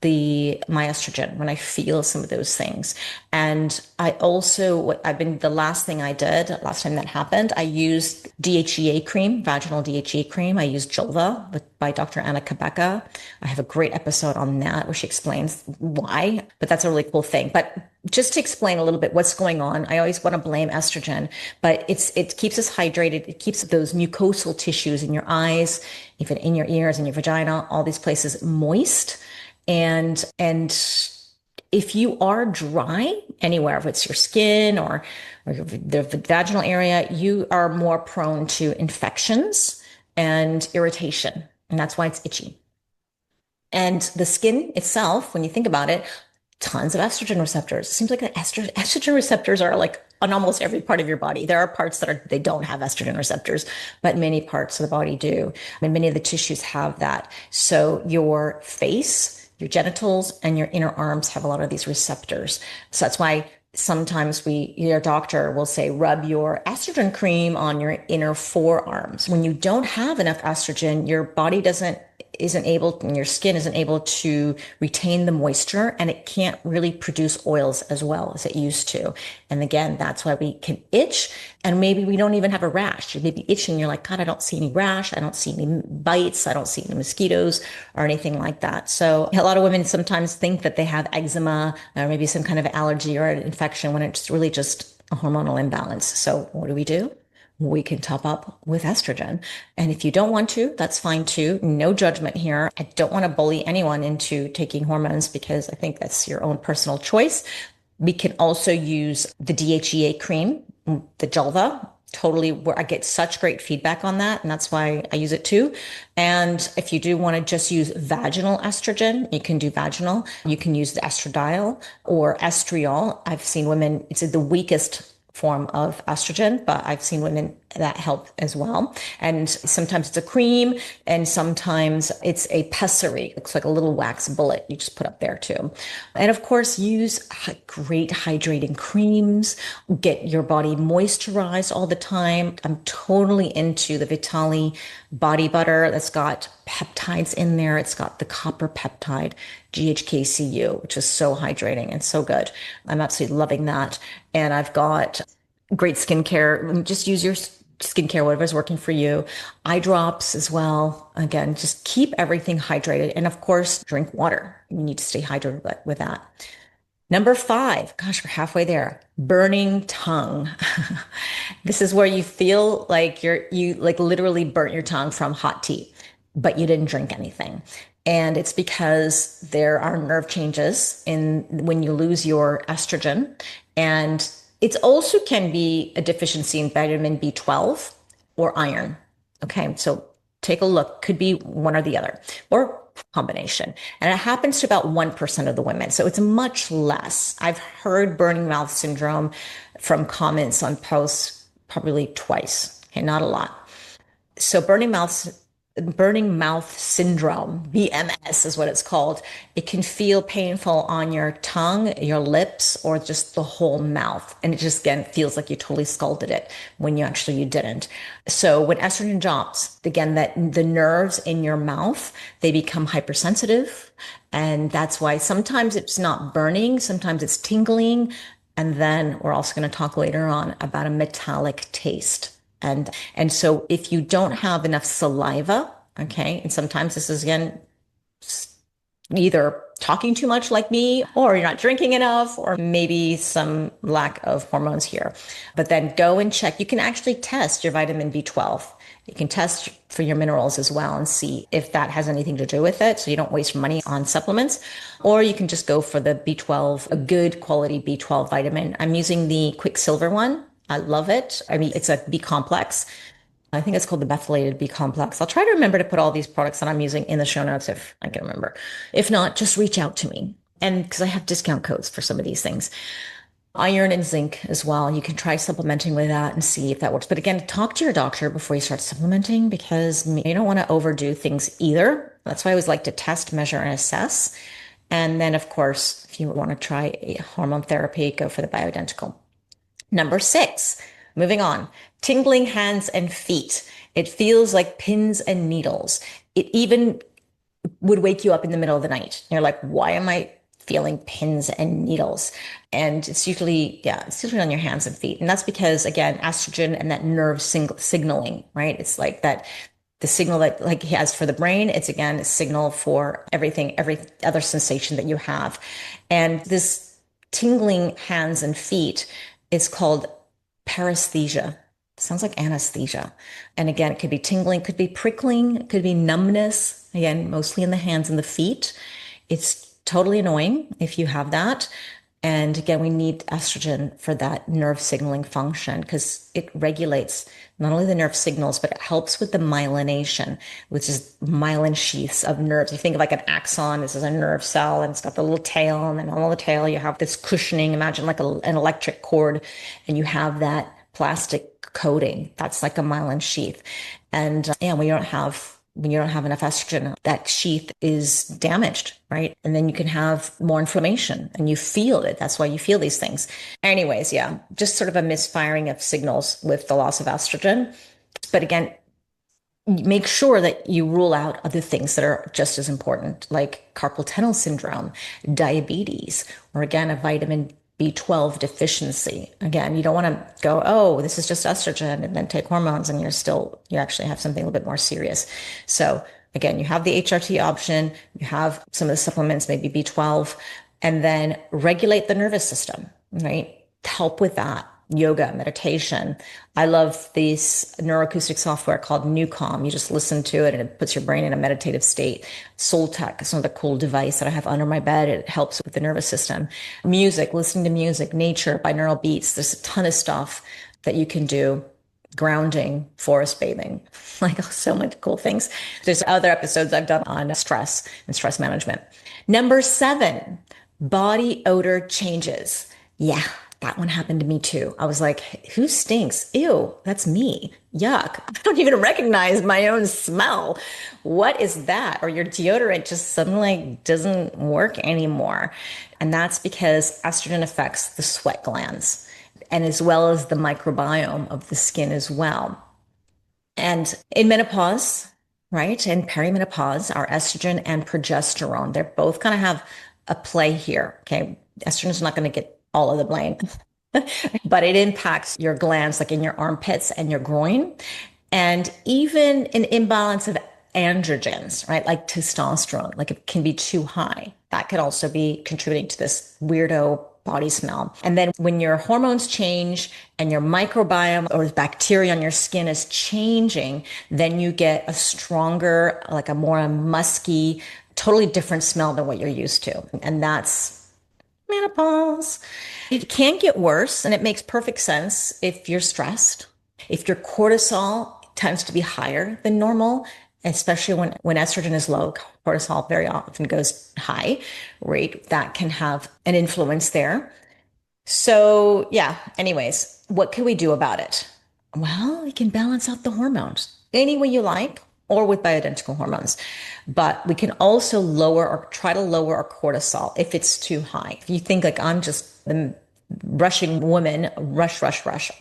my estrogen when I feel some of those things. And I also, what I've been, the last thing I did, last time that happened, I used DHEA cream, vaginal DHEA cream. I used Julva by Dr. Anna Kabeka. I have a great episode on that where she explains why, but that's a really cool thing. But just to explain a little bit what's going on, I always want to blame estrogen, but it keeps us hydrated. It keeps those mucosal tissues in your eyes, even in your ears and your vagina, all these places moist. And if you are dry anywhere, if it's your skin or the vaginal area, you are more prone to infections and irritation. And that's why it's itchy. And the skin itself, when you think about it, tons of estrogen receptors. It seems like estrogen receptors are like on almost every part of your body. There are parts that they don't have estrogen receptors, but many parts of the body do. And many of the tissues have that. So your face, your genitals, and your inner arms have a lot of these receptors. So that's why sometimes your doctor will say, rub your estrogen cream on your inner forearms. When you don't have enough estrogen, your body isn't able, and your skin isn't able to retain the moisture, and it can't really produce oils as well as it used to. And again, that's why we can itch, and maybe we don't even have a rash. You may be itching, you're like, God, I don't see any rash, I don't see any bites, I don't see any mosquitoes or anything like that. So a lot of women sometimes think that they have eczema or maybe some kind of allergy or an infection when it's really just a hormonal imbalance. So what do? We can top up with estrogen. And if you don't want to, that's fine too. No judgment here. I don't want to bully anyone into taking hormones because I think that's your own personal choice. We can also use the DHEA cream, the Julva. Totally, where I get such great feedback on that. And that's why I use it too. And if you do want to just use vaginal estrogen, you can do vaginal. You can use the estradiol or estriol. I've seen women, it's the weakest form of estrogen, but I've seen women that help as well. And sometimes it's a cream and sometimes it's a pessary. It looks like a little wax bullet you just put up there too. And of course, use great hydrating creams, get your body moisturized all the time. I'm totally into the Vitali body butter that's got peptides in there. It's got the copper peptide, GHKCU, which is so hydrating and so good. I'm absolutely loving that. And I've got great skincare. Just use your skincare, whatever's working for you. Eye drops as well. Again, just keep everything hydrated. And of course, drink water. You need to stay hydrated with that. Number 5, gosh, we're halfway there. Burning tongue. This is where you feel like you like literally burnt your tongue from hot tea, but you didn't drink anything. And it's because there are nerve changes in when you lose your estrogen. And it also can be a deficiency in vitamin B12 or iron. Okay, so take a look. Could be one or the other or combination. And it happens to about 1% of the women. So it's much less. I've heard burning mouth syndrome from comments on posts probably twice. Okay, not a lot. So burning mouth syndrome, BMS is what it's called. It can feel painful on your tongue, your lips, or just the whole mouth. And it just, again, feels like you totally scalded it when you didn't. So when estrogen drops, again, that the nerves in your mouth, they become hypersensitive. And that's why sometimes it's not burning, sometimes it's tingling. And then we're also going to talk later on about a metallic taste. And so if you don't have enough saliva, okay, and sometimes this is again either talking too much like me, or you're not drinking enough, or maybe some lack of hormones here. But then go and check. You can actually test your vitamin B12. You can test for your minerals as well and see if that has anything to do with it. So you don't waste money on supplements, or you can just go for the B12, a good quality B12 vitamin. I'm using the Quicksilver one. I love it. I mean, it's a B complex. I think it's called the methylated B complex. I'll try to remember to put all these products that I'm using in the show notes if I can remember. If not, just reach out to me. And because I have discount codes for some of these things. Iron and zinc as well. You can try supplementing with that and see if that works. But again, talk to your doctor before you start supplementing because you don't want to overdo things either. That's why I always like to test, measure, and assess. And then, of course, if you want to try a hormone therapy, go for the bioidentical. Number 6, moving on, tingling hands and feet. It feels like pins and needles. It even would wake you up in the middle of the night. And you're like, why am I feeling pins and needles? And it's usually on your hands and feet. And that's because, again, estrogen and that nerve signaling, right? It's like that the signal that like he has for the brain, it's again a signal for everything, every other sensation that you have. And this tingling hands and feet is called paresthesia. Sounds like anesthesia. And again, it could be tingling, it could be prickling, it could be numbness, again, mostly in the hands and the feet. It's totally annoying if you have that. And again, we need estrogen for that nerve signaling function because it regulates not only the nerve signals, but it helps with the myelination, which is myelin sheaths of nerves. You think of like an axon, this is a nerve cell, and it's got the little tail, and then on the tail, you have this cushioning. Imagine like an electric cord, and you have that plastic coating. That's like a myelin sheath. And when you don't have enough estrogen, that sheath is damaged, right? And then you can have more inflammation and you feel it. That's why you feel these things. Anyways, yeah, just sort of a misfiring of signals with the loss of estrogen. But again, make sure that you rule out other things that are just as important, like carpal tunnel syndrome, diabetes, or again, a vitamin B12 deficiency. Again, you don't want to go, oh, this is just estrogen and then take hormones and you actually have something a little bit more serious. So again, you have the HRT option, you have some of the supplements, maybe B12, and then regulate the nervous system, right? Help with that. Yoga, meditation. I love this neuroacoustic software called Newcom. You just listen to it and it puts your brain in a meditative state. Soul Tech is another cool device that I have under my bed. It helps with the nervous system. Music, listening to music, nature, binaural beats. There's a ton of stuff that you can do. Grounding, forest bathing, like so many cool things. There's other episodes I've done on stress and stress management. Number 7, body odor changes. Yeah, that one happened to me too. I was like, who stinks? Ew, that's me. Yuck. I don't even recognize my own smell. What is that? Or your deodorant just suddenly doesn't work anymore. And that's because estrogen affects the sweat glands and as well as the microbiome of the skin as well. And in menopause, right, and perimenopause, our estrogen and progesterone, they're both kind of have a play here. Okay. Estrogen is not going to get all of the blame, but it impacts your glands like in your armpits and your groin. And even an imbalance of androgens, right? Like testosterone, like it can be too high. That could also be contributing to this weirdo body smell. And then when your hormones change and your microbiome or the bacteria on your skin is changing, then you get a stronger, like a more musky, totally different smell than what you're used to. And that's menopause. It can get worse, and it makes perfect sense if you're stressed. If your cortisol tends to be higher than normal, especially when estrogen is low, cortisol very often goes high, right? That can have an influence there. So yeah, anyways, what can we do about it? Well, we can balance out the hormones any way you like or with bioidentical hormones. But we can also lower or try to lower our cortisol if it's too high. If you think like I'm just the rushing woman, rush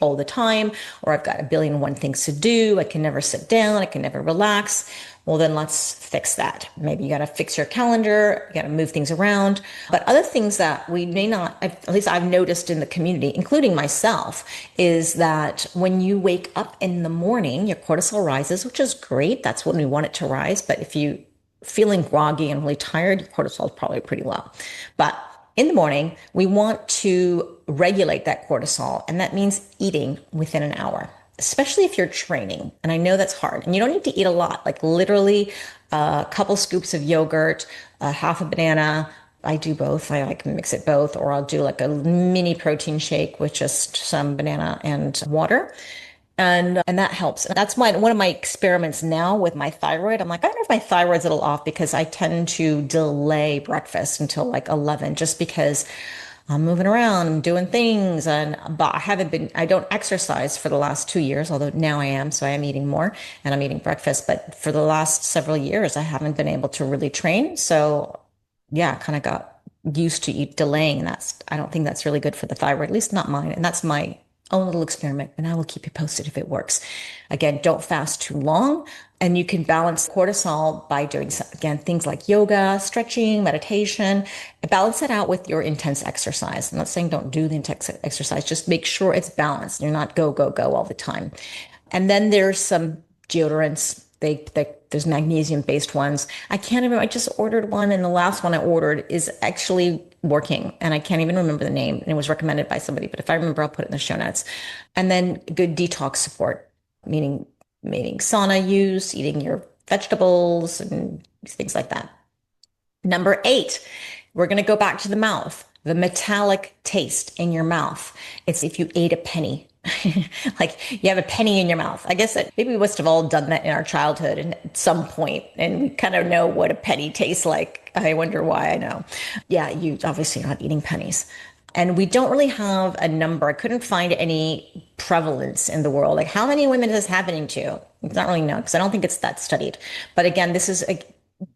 all the time, or I've got a billion and one things to do, I can never sit down, I can never relax. Well, then let's fix that. Maybe you got to fix your calendar, you got to move things around. But other things that we may not, at least I've noticed in the community, including myself, is that when you wake up in the morning, your cortisol rises, which is great. That's when we want it to rise. But if you feeling groggy and really tired, your cortisol is probably pretty low. But in the morning, we want to regulate that cortisol, and that means eating within an hour, especially if you're training. And I know that's hard, and you don't need to eat a lot, like literally a couple scoops of yogurt, half a banana. I do both. I like mix it both, or I'll do like a mini protein shake with just some banana and water. And that helps. That's one of my experiments now with my thyroid. I'm like, I don't know if my thyroid's a little off because I tend to delay breakfast until like 11 just because I'm moving around, I'm doing things, but I don't exercise for the last 2 years, although now I am, so I am eating more and I'm eating breakfast. But for the last several years, I haven't been able to really train. So yeah, kind of got used to delaying. I don't think that's really good for the thyroid, at least not mine. And that's my own little experiment, and I will keep you posted if it works. Again, don't fast too long. And you can balance cortisol by doing, again, things like yoga, stretching, meditation. Balance it out with your intense exercise. I'm not saying don't do the intense exercise, just make sure it's balanced. You're not go, go, go all the time. And then there's some deodorants. There's magnesium based ones. I can't even, I just ordered one, and the last one I ordered is actually working, and I can't even remember the name. And it was recommended by somebody, but if I remember, I'll put it in the show notes. And then good detox support, meaning sauna use, eating your vegetables and things like that. Number 8, we're going to go back to the mouth, the metallic taste in your mouth. It's if you ate a penny. Like you have a penny in your mouth. I guess that maybe we must have all done that in our childhood and at some point, and we kind of know what a penny tastes like. I wonder why. I know. Yeah, you obviously are not eating pennies. And we don't really have a number. I couldn't find any prevalence in the world. Like how many women is this happening to? It's not really known because I don't think it's that studied. But again, this is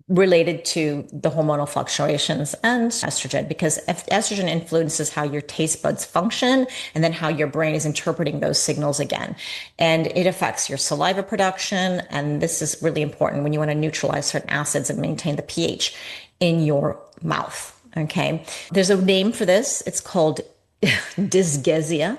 related to the hormonal fluctuations and estrogen, because estrogen influences how your taste buds function and then how your brain is interpreting those signals again. And it affects your saliva production. And this is really important when you want to neutralize certain acids and maintain the pH in your mouth. Okay. There's a name for this. It's called dysgeusia.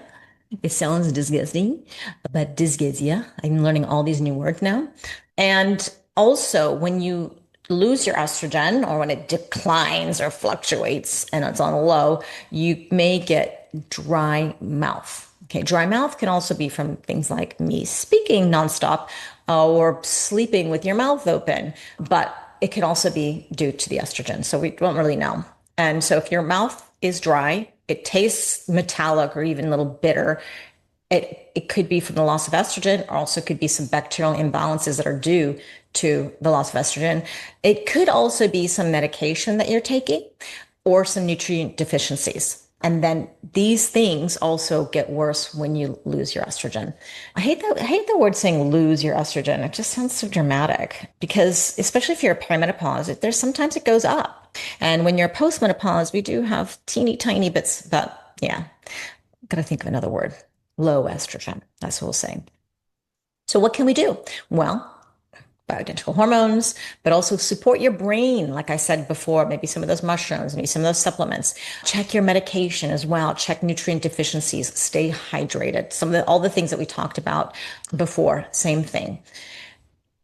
It sounds disgusting, but dysgeusia. I'm learning all these new words now. And also when you lose your estrogen, or when it declines or fluctuates and it's on a low, you may get dry mouth. Okay. Dry mouth can also be from things like me speaking nonstop or sleeping with your mouth open, but it can also be due to the estrogen. So we don't really know. And so if your mouth is dry, it tastes metallic or even a little bitter, it could be from the loss of estrogen, or also could be some bacterial imbalances that are due to the loss of estrogen. It could also be some medication that you're taking or some nutrient deficiencies. And then these things also get worse when you lose your estrogen. I hate the word saying lose your estrogen. It just sounds so dramatic, because especially if you're perimenopause, sometimes it goes up. And when you're postmenopause, we do have teeny tiny bits, but yeah, gotta think of another word. Low estrogen. That's what we'll say. So what can we do? Well, bioidentical hormones, but also support your brain. Like I said before, maybe some of those mushrooms, maybe some of those supplements. Check your medication as well. Check nutrient deficiencies. Stay hydrated. All the things that we talked about before, same thing.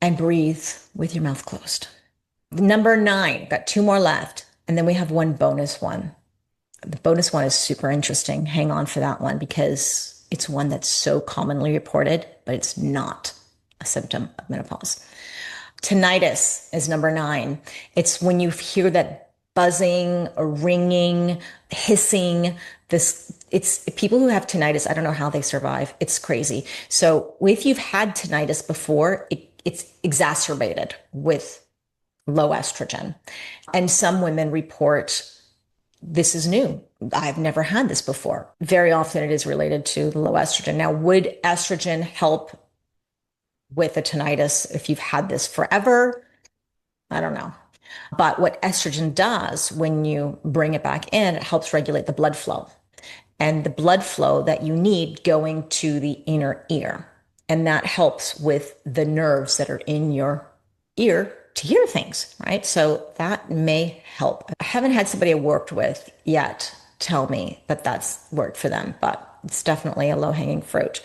And breathe with your mouth closed. Number 9, got 2 more left. And then we have one bonus one. The bonus one is super interesting. Hang on for that one, because it's one that's so commonly reported, but it's not a symptom of menopause. Tinnitus is number 9. It's when you hear that buzzing or ringing, hissing. It's people who have tinnitus. I don't know how they survive. It's crazy. So if you've had tinnitus before, it's exacerbated with low estrogen. And some women report, this is new. I've never had this before. Very often it is related to the low estrogen. Now, would estrogen help with the tinnitus if you've had this forever? I don't know. But what estrogen does when you bring it back in, it helps regulate the blood flow, and the blood flow that you need going to the inner ear. And that helps with the nerves that are in your ear to hear things, right? So that may help. I haven't had somebody I worked with yet tell me that that's worked for them, but it's definitely a low-hanging fruit.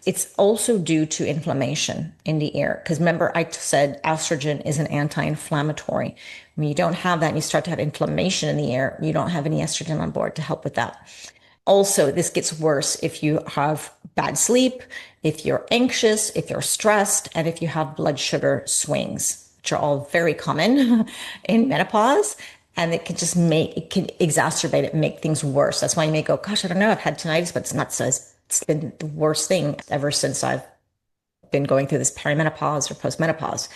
It's also due to inflammation in the ear. Because remember, I said estrogen is an anti-inflammatory. When you don't have that and you start to have inflammation in the ear, you don't have any estrogen on board to help with that. Also, this gets worse if you have bad sleep, if you're anxious, if you're stressed, and if you have blood sugar swings, which are all very common in menopause. And it can exacerbate it, make things worse. That's why you may go, gosh, I don't know, I've had tinnitus, but it's not so, it's been the worst thing ever since I've been going through this perimenopause or postmenopause.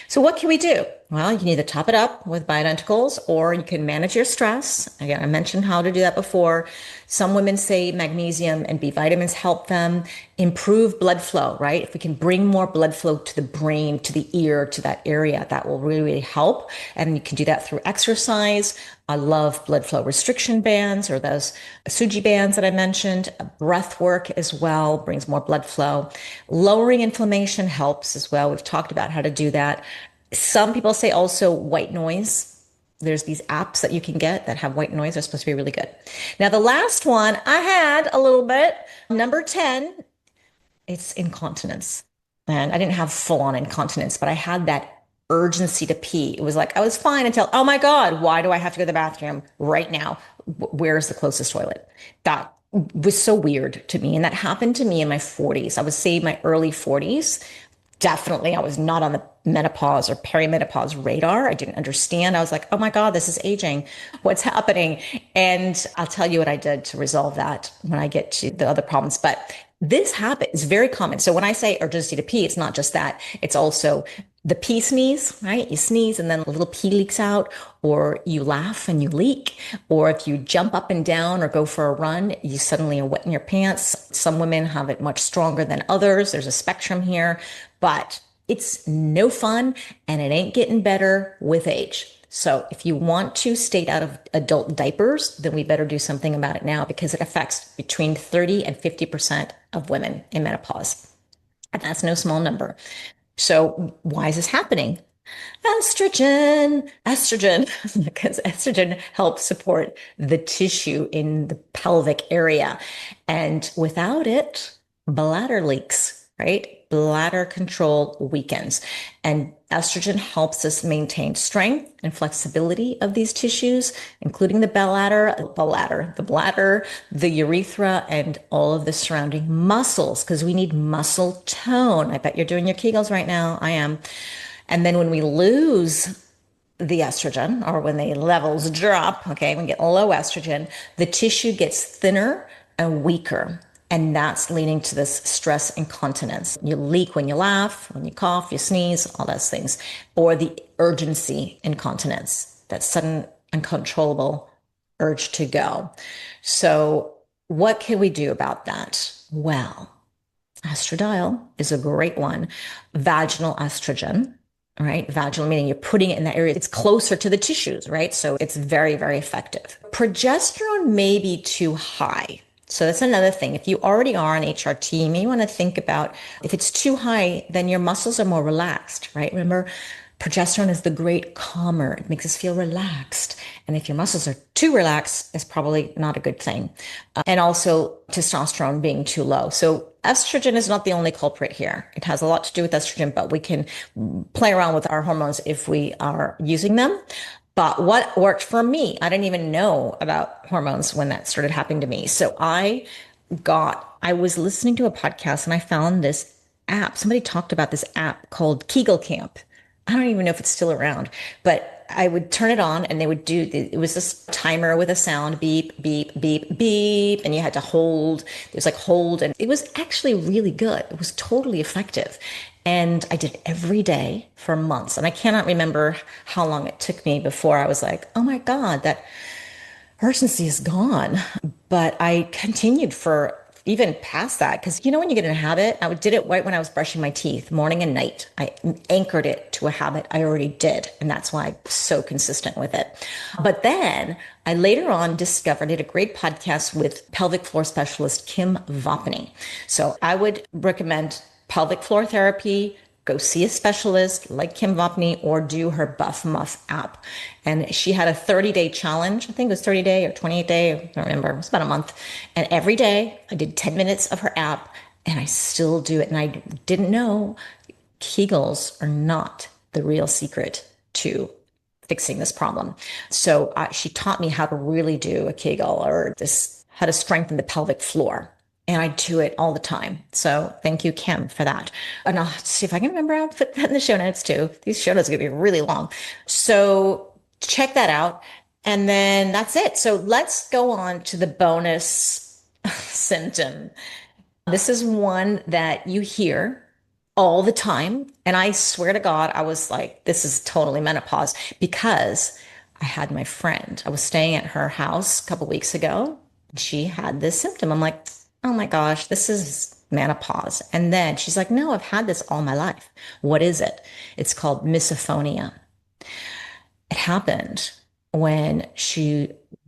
So what can we do? Well, you can either top it up with bioidenticals or you can manage your stress. Again, I mentioned how to do that before. Some women say magnesium and B vitamins help them improve blood flow, right? If we can bring more blood flow to the brain, to the ear, to that area, that will really, really help. And you can do that through exercise. I love blood flow restriction bands or those Suji bands that I mentioned. Breath work as well brings more blood flow. Lowering inflammation helps as well. We've talked about how to do that. Some people say also white noise. There's these apps that you can get that have white noise. They're supposed to be really good. Now, the last one I had a little bit, number 10, it's incontinence. And I didn't have full on incontinence, but I had that urgency to pee. It was like I was fine until, oh my God, why do I have to go to the bathroom right now? Where's the closest toilet? That was so weird to me. And that happened to me in my 40s. I would say my early 40s. Definitely, I was not on the menopause or perimenopause radar. I didn't understand. I was like, oh my God, this is aging. What's happening? And I'll tell you what I did to resolve that when I get to the other problems. But this habit is very common. So when I say urgency to pee, it's not just that. It's also the pee sneeze, right? You sneeze and then a little pee leaks out, or you laugh and you leak, or if you jump up and down or go for a run, you suddenly are wet in your pants. Some women have it much stronger than others. There's a spectrum here, but it's no fun and it ain't getting better with age. So if you want to stay out of adult diapers, then we better do something about it now because it affects between 30 and 50% of women in menopause. And that's no small number. So why is this happening? Estrogen, because estrogen helps support the tissue in the pelvic area. And without it, bladder leaks, right? Bladder control weakens. And estrogen helps us maintain strength and flexibility of these tissues, including the bladder, the urethra, and all of the surrounding muscles, because we need muscle tone. I bet you're doing your Kegels right now. I am. And then when we lose the estrogen or when the levels drop, okay, when we get low estrogen, the tissue gets thinner and weaker. And that's leading to this stress incontinence. You leak when you laugh, when you cough, you sneeze, all those things. Or the urgency incontinence, that sudden uncontrollable urge to go. So what can we do about that? Well, estradiol is a great one. Vaginal estrogen, right? Vaginal meaning you're putting it in that area. It's closer to the tissues, right? So it's very, very effective. Progesterone may be too high. So that's another thing. If you already are on HRT, you may want to think about if it's too high, then your muscles are more relaxed, right? Remember, progesterone is the great calmer. It makes us feel relaxed. And if your muscles are too relaxed, it's probably not a good thing. And also testosterone being too low. So estrogen is not the only culprit here. It has a lot to do with estrogen, but we can play around with our hormones if we are using them. But what worked for me, I didn't even know about hormones when that started happening to me. So I was listening to a podcast and I found this app. Somebody talked about this app called Kegel Camp. I don't even know if it's still around, but I would turn it on and they would it was this timer with a sound, beep, beep, beep, beep. And you had to hold, there's like hold. And it was actually really good. It was totally effective. And I did it every day for months. And I cannot remember how long it took me before I was like, oh my God, that urgency is gone. But I continued for even past that. Because when you get in a habit, I did it right when I was brushing my teeth, morning and night. I anchored it to a habit I already did. And that's why I'm so consistent with it. But then I later on discovered I did a great podcast with pelvic floor specialist Kim Vopany. So I would recommend pelvic floor therapy, go see a specialist like Kim Vopany or do her Buff Muff app. And she had a 30-day challenge. I think it was 30-day or 28-day. I don't remember. It was about a month. And every day I did 10 minutes of her app and I still do it. And I didn't know Kegels are not the real secret to fixing this problem. So she taught me how to really do a Kegel or how to strengthen the pelvic floor. And I do it all the time. So thank you, Kim, for that. And I'll see if I can remember how to put that in the show notes too. These show notes are going to be really long. So check that out. And then that's it. So let's go on to the bonus symptom. This is one that you hear all the time. And I swear to God, I was like, this is totally menopause because I had my friend. I was staying at her house a couple weeks ago. She had this symptom. I'm like, oh my gosh, this is menopause. And then she's like, no, I've had this all my life. What is it? It's called misophonia. It happened when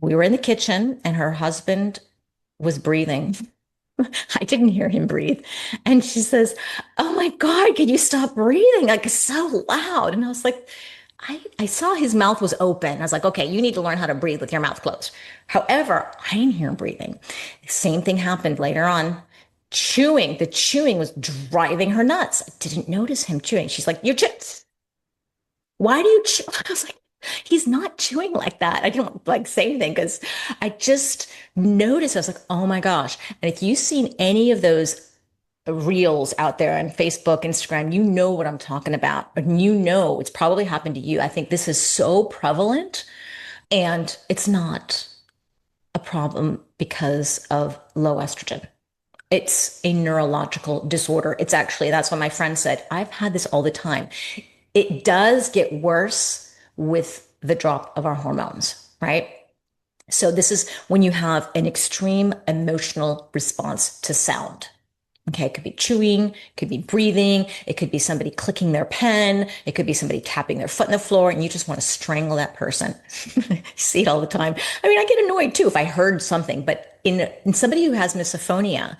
we were in the kitchen and her husband was breathing. I didn't hear him breathe. And she says, oh my God, can you stop breathing? Like it's so loud. And I was like, I saw his mouth was open. I was like, okay, you need to learn how to breathe with your mouth closed. However, I didn't hear him breathing. The same thing happened later on. The chewing was driving her nuts. I didn't notice him chewing. She's like, why do you chew? I was like, he's not chewing like that. I didn't like say anything because I just noticed. I was like, oh my gosh. And if you've seen any of those reels out there on Facebook, Instagram, you know what I'm talking about. And you know it's probably happened to you. I think this is so prevalent and it's not a problem because of low estrogen. It's a neurological disorder. It's actually, that's what my friend said. I've had this all the time. It does get worse with the drop of our hormones, right? So this is when you have an extreme emotional response to sound. Okay, it could be chewing, it could be breathing, it could be somebody clicking their pen, it could be somebody tapping their foot in the floor, and you just want to strangle that person. You see it all the time. I mean, I get annoyed too if I heard something, but in somebody who has misophonia,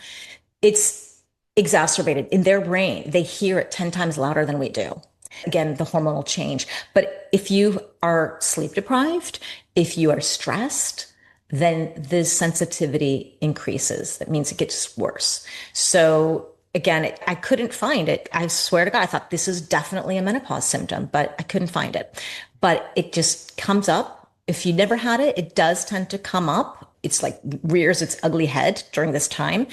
it's exacerbated in their brain. They hear it 10 times louder than we do. Again, the hormonal change. But if you are sleep deprived, if you are stressed, then this sensitivity increases. That means it gets worse. So again, I couldn't find it. I swear to God, I thought this is definitely a menopause symptom, but I couldn't find it. But it just comes up. If you never had it, it does tend to come up. It's like rears its ugly head during this time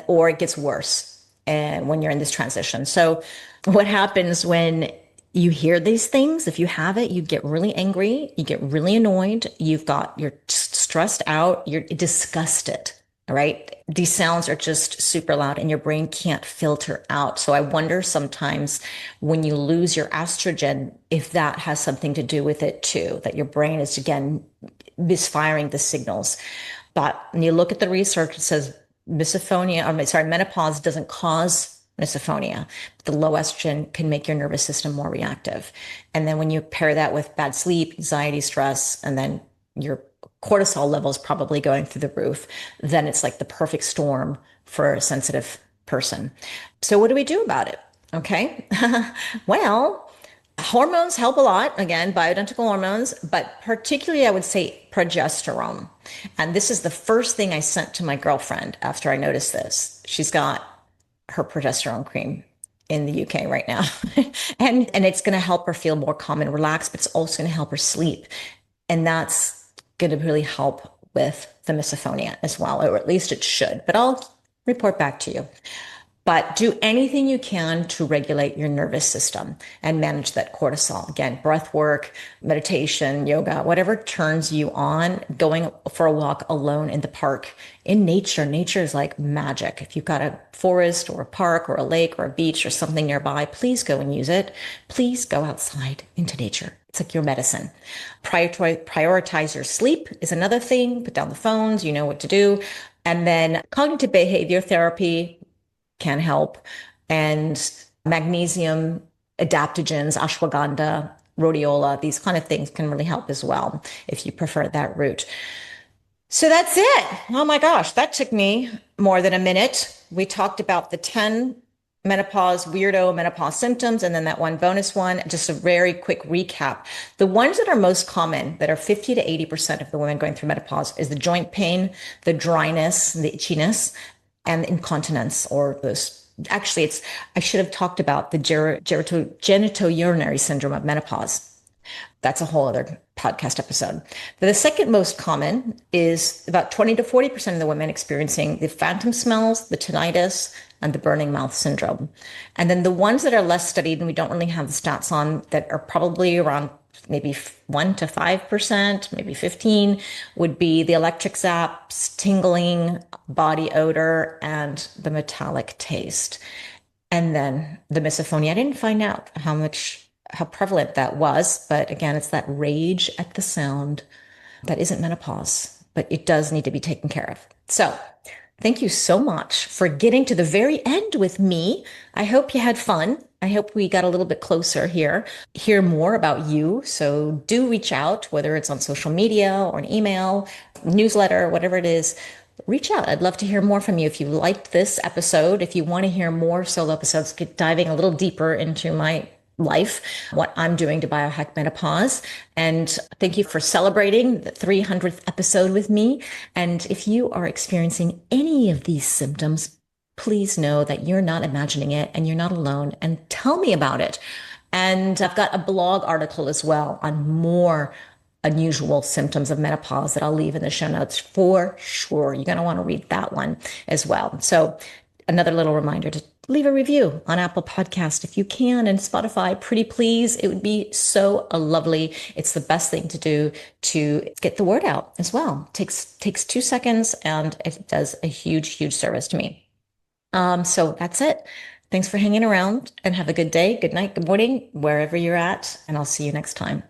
or it gets worse and when you're in this transition. So what happens when you hear these things? If you have it, you get really angry, you get really annoyed, you're stressed out, you're disgusted. All right. These sounds are just super loud and your brain can't filter out. So I wonder sometimes when you lose your estrogen, if that has something to do with it too, that your brain is again misfiring the signals. But when you look at the research, it says menopause doesn't cause misophonia. The low estrogen can make your nervous system more reactive. And then when you pair that with bad sleep, anxiety, stress, and then your cortisol levels probably going through the roof, then it's like the perfect storm for a sensitive person. So what do we do about it? Okay. Well, hormones help a lot. Again, bioidentical hormones, but particularly I would say progesterone. And this is the first thing I sent to my girlfriend after I noticed this. She's got her progesterone cream in the UK right now. and it's going to help her feel more calm and relaxed, but it's also going to help her sleep. And that's going to really help with the misophonia as well, or at least it should, but I'll report back to you. But do anything you can to regulate your nervous system and manage that cortisol. Again, breath work, meditation, yoga, whatever turns you on, going for a walk alone in the park, in nature. Nature is like magic. If you've got a forest or a park or a lake or a beach or something nearby, please go and use it. Please go outside into nature. It's like your medicine. Prioritize your sleep is another thing. Put down the phones, you know what to do. And then cognitive behavior therapy can help. And magnesium, adaptogens, ashwagandha, rhodiola, these kind of things can really help as well if you prefer that route. So that's it. Oh my gosh, that took me more than a minute. We talked about the 10 weirdo menopause symptoms, and then that one bonus one, just a very quick recap. The ones that are most common, that are 50 to 80% of the women going through menopause, is the joint pain, the dryness, the itchiness, and incontinence, or those. Actually, I should have talked about the genitourinary syndrome of menopause. That's a whole other podcast episode. But the second most common is about 20 to 40% of the women experiencing the phantom smells, the tinnitus, and the burning mouth syndrome. And then the ones that are less studied, and we don't really have the stats on, that are probably around maybe 1 to 5%, maybe 15, would be the electric zaps, tingling, body odor, and the metallic taste. And then the misophonia, I didn't find out how prevalent that was. But again, it's that rage at the sound that isn't menopause, but it does need to be taken care of. So thank you so much for getting to the very end with me. I hope you had fun. I hope we got a little bit closer here, hear more about you. So do reach out, whether it's on social media or an email, newsletter, whatever it is. Reach out. I'd love to hear more from you. If you liked this episode, if you want to hear more solo episodes, diving a little deeper into my life, what I'm doing to biohack menopause. And thank you for celebrating the 300th episode with me. And if you are experiencing any of these symptoms, please know that you're not imagining it and you're not alone, and tell me about it. And I've got a blog article as well on more unusual symptoms of menopause that I'll leave in the show notes for sure. You're going to want to read that one as well. So another little reminder to leave a review on Apple Podcast if you can, and Spotify, pretty please. It would be so lovely. It's the best thing to do to get the word out as well. Takes 2 seconds, and it does a huge service to me. So that's it. Thanks for hanging around, and have a good day, good night, good morning, wherever you're at, and I'll see you next time.